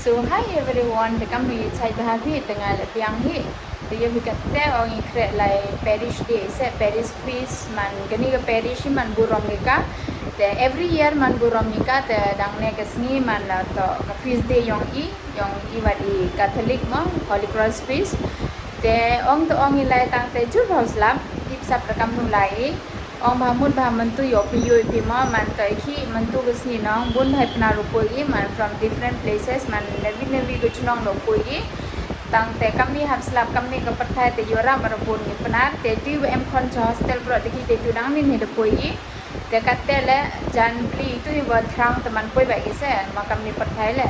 So hi everyone, the kami cai bahavi tengah lepiang hi. Dia berkata orang ikut lai parish day, se parish fees man kini ke parish man burom nika. The every year man burom nika the dangne ke Sngi man to fees day yang wadi Catholic mo Holy Cross fees. The ong to ong ilai tang te jur house lap ip sap rekam nulai. Ong bahamun bahaman tu yo piyu pima man to iki man tu kesini nong bun hai pnar rupoi man from different places man nevi guchnong rupoi tang te kami hab slap kami ke perthai te yora marupun ni pnar te tu em kon hostel pro te ki te tu dang ni ni rupoi te katte le jan pli tu yo thrang teman poi ba ise ma kami perthai le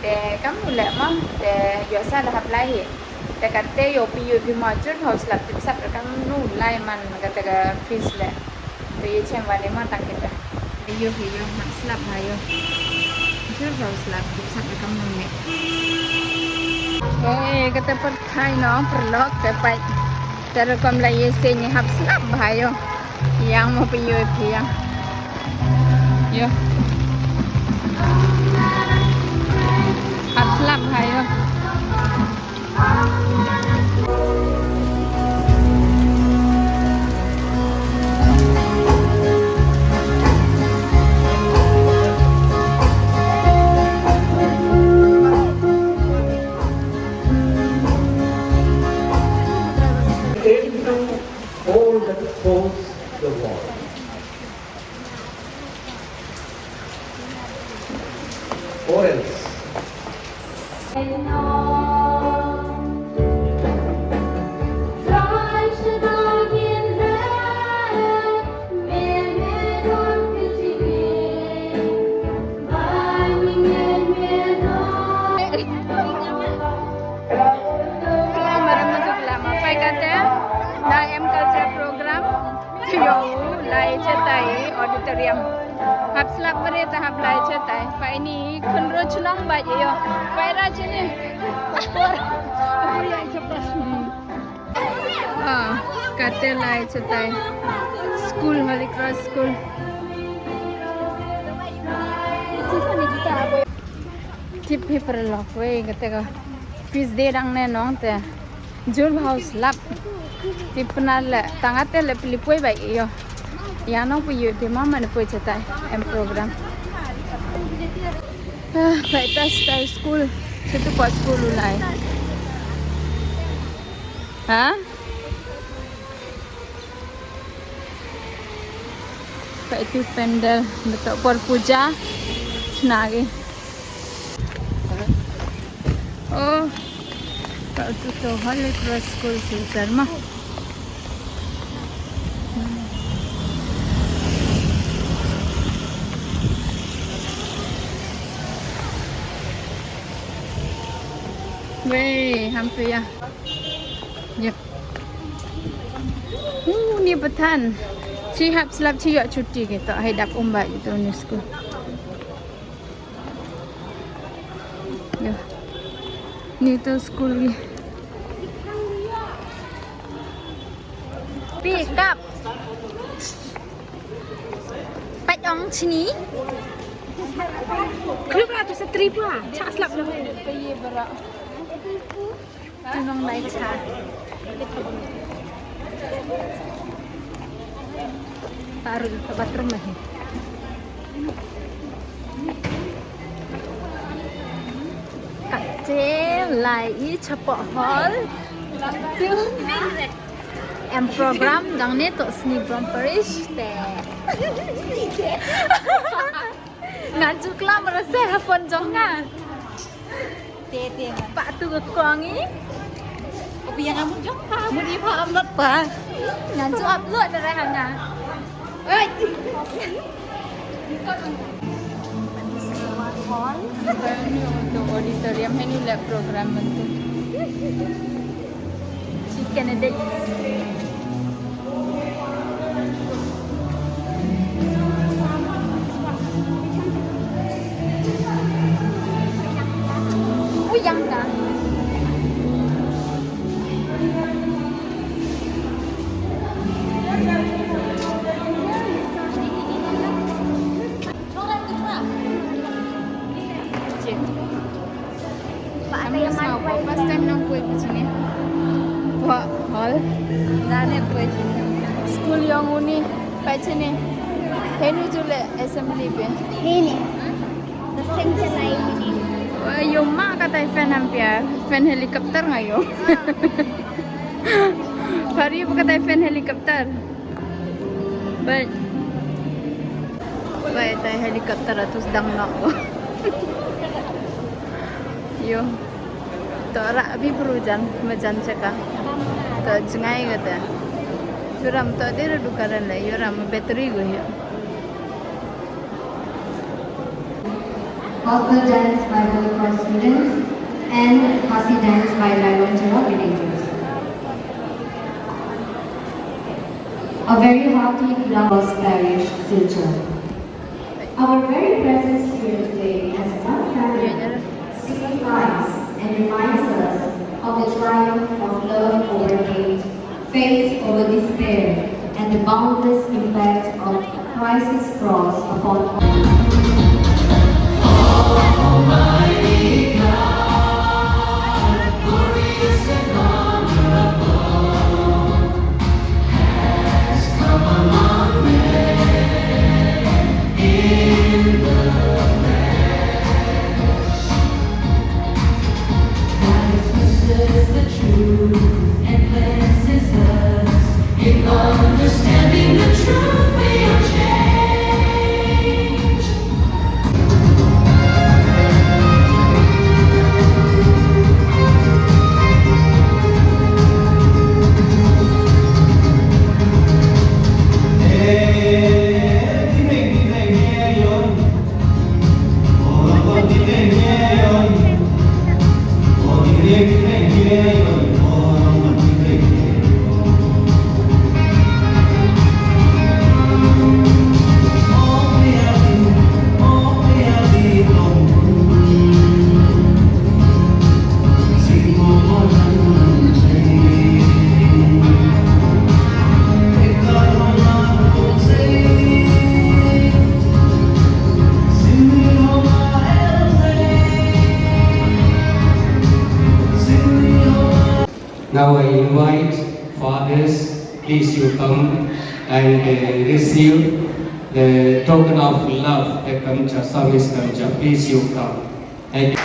te kamu le ma te yo sa da hab lai te katte yo piyu pima jur house lap tip sap rekam nu lai man kata ke fees le te ye chem wale ma tang kita yo hab slap hayo jur house lap tip sap rekam nu me kata perthai no perlok ke pai terekom la ye se ni hab slap hayo yang mau piyu yang yo hab slap hayo all that holds the wall. Or else. Auditorium hab slap mere ta hab lai chatai pa ini khunro chulong ba je yo paira chene puri ai chapas kate lai chatai school Holy Cross school tip paper lock we kate ko fees de dang ne nong te jur house lap tip na le tangate le pilipoi ba yo yang nak pergi di mama nak pergi cetai program. Baik style school, situ buat school ulai. Baik tu pendel betul por puja, Sngi. Oh, kau tu tu Holy Cross school silser mah. Weh, hampir ya. Yep. Ni betan. Cihap selap ciak cuti kita. Hedap umbat itu ni school. Ya. Ni tu school ni. Pick up. Pajong sini. Kelapa tu seribu ah. Cak selap dah. Pergi berak. Tunong lai cha. Taruh di bathroom ni. Kacil lai cepok hall. Tu program dang ni tok Sngi parish te. Ngaju kelam merasa hafon jongan. Tete pak tu kekongi. Biar kamu jom kamu di upload pa. Ngaju upload dari hanga. Oi. Ini untuk auditorium ini lab program itu. Chicken ada. Yang kan? Kamu mau apa? First time nang kue di sini. Wah, hall. Dane kue sini. School yang uni, pai sini. Henu jule assembly pe. Ini. Dasing cenai ini. Wah, yo mak kata fan hampir, fan helikopter ngayo. Hari apa kata fan helikopter? Baik. Baik, tay helikopter atus dang nak. Yo. Tora abi perujan, majan ceka. To cengai kata. Yuram to dia dukaran lah, yuram bateri gue ya. Gospel dance by Holy Cross students and khasi dance by Ceremonial villagers. A very hearty Cross parish Silchar. Our very presence here today as one family signifies and reminds us of the triumph of love over hate, faith over despair, and the boundless impact of Christ's cross upon all. Understanding the truth, we are changed. Now I invite fathers, please you come and receive the token of love, the Kamcha, service Kamcha. Please you come. Thank you.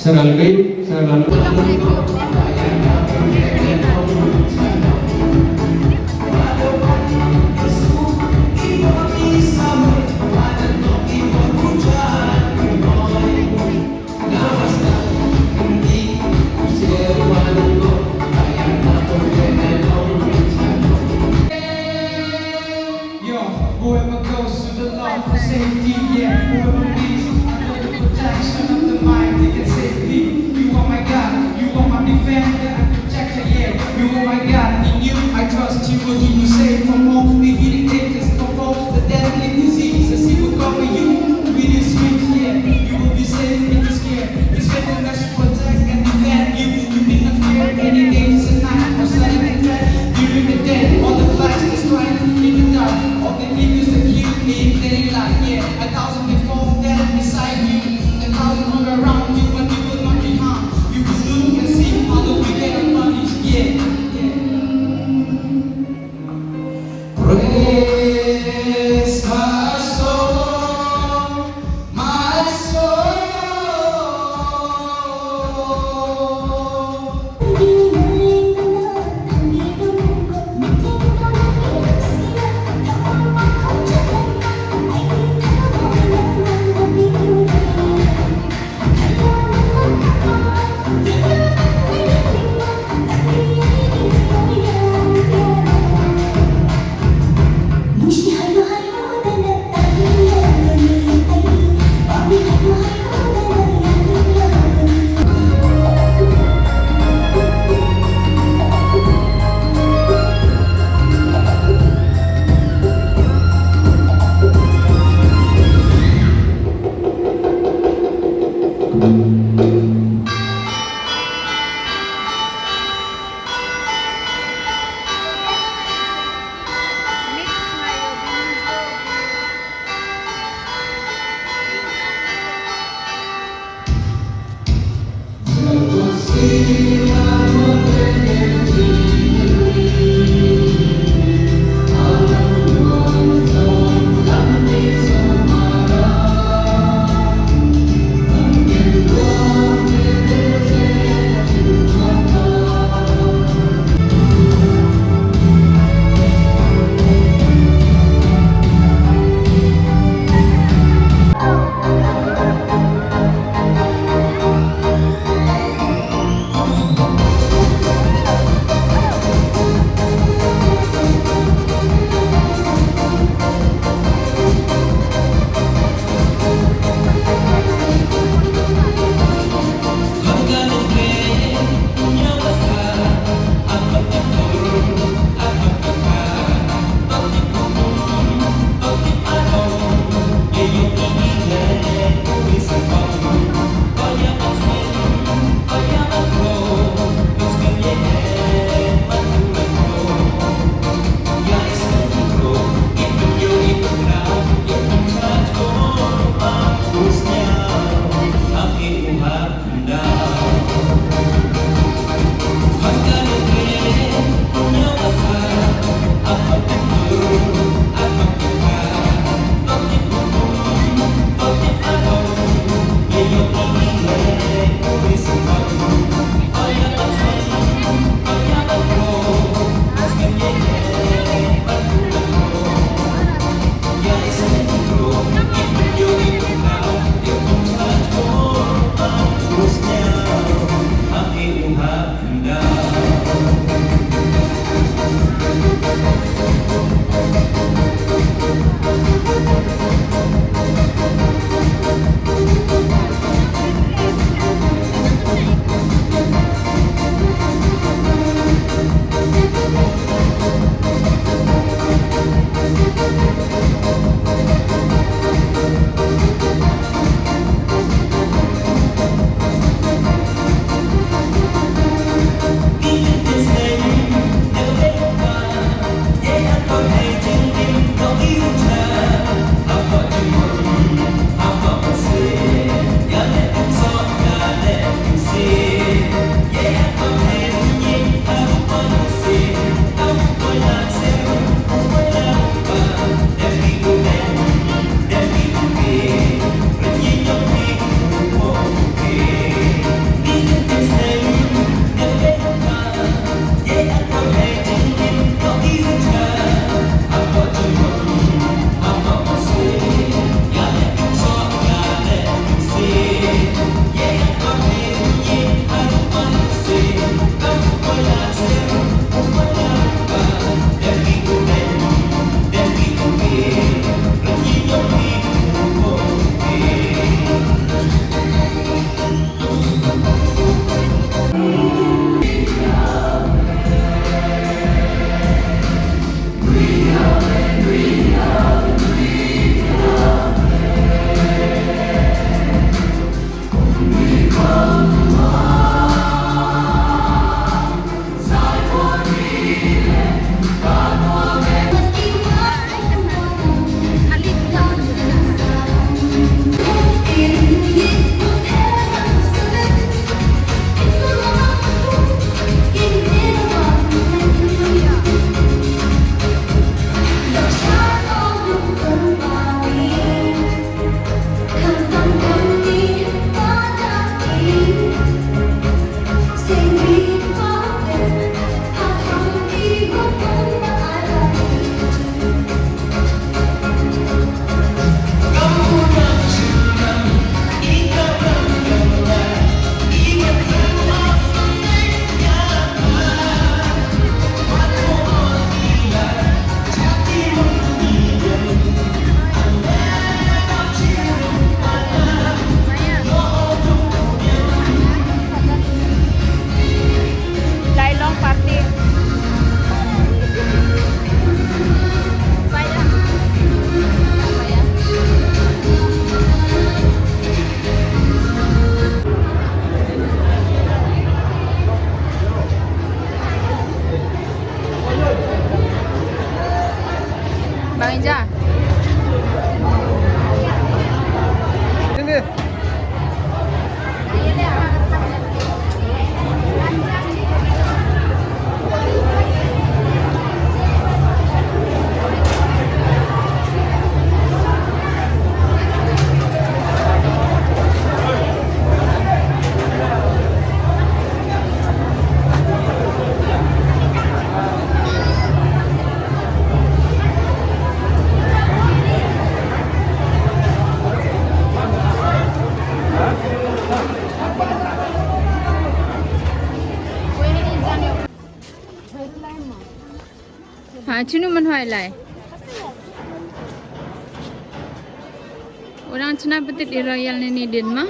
Selalu, Whoever goes to the Lord for safety, yeah. Whoever needs under the protection of the mighty and safety. You are my God, you are my defender and protector, yeah. You are my God, in you Cinu man hoy lai. Orang Cina betul di Royal ni din mah.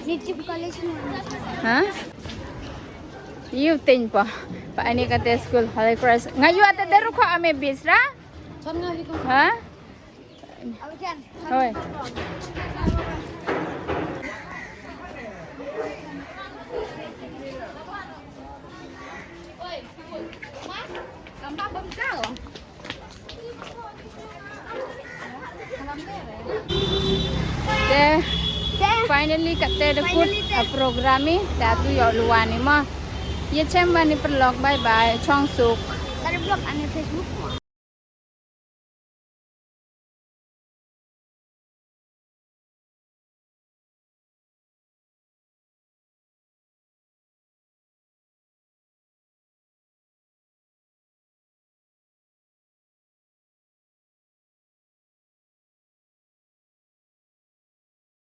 Native college mo. Ha? You think pa? Pa ani kata school Holy Cross. Ngayu ate deru ko ame bisra? Ha? Awajan. Hoy. Gambar bemkau. Finally kata dekut program ni dah tu yo luar ni mah. Ye cem ni perlog bye bye chong suk. Dari blog ane Facebook mo.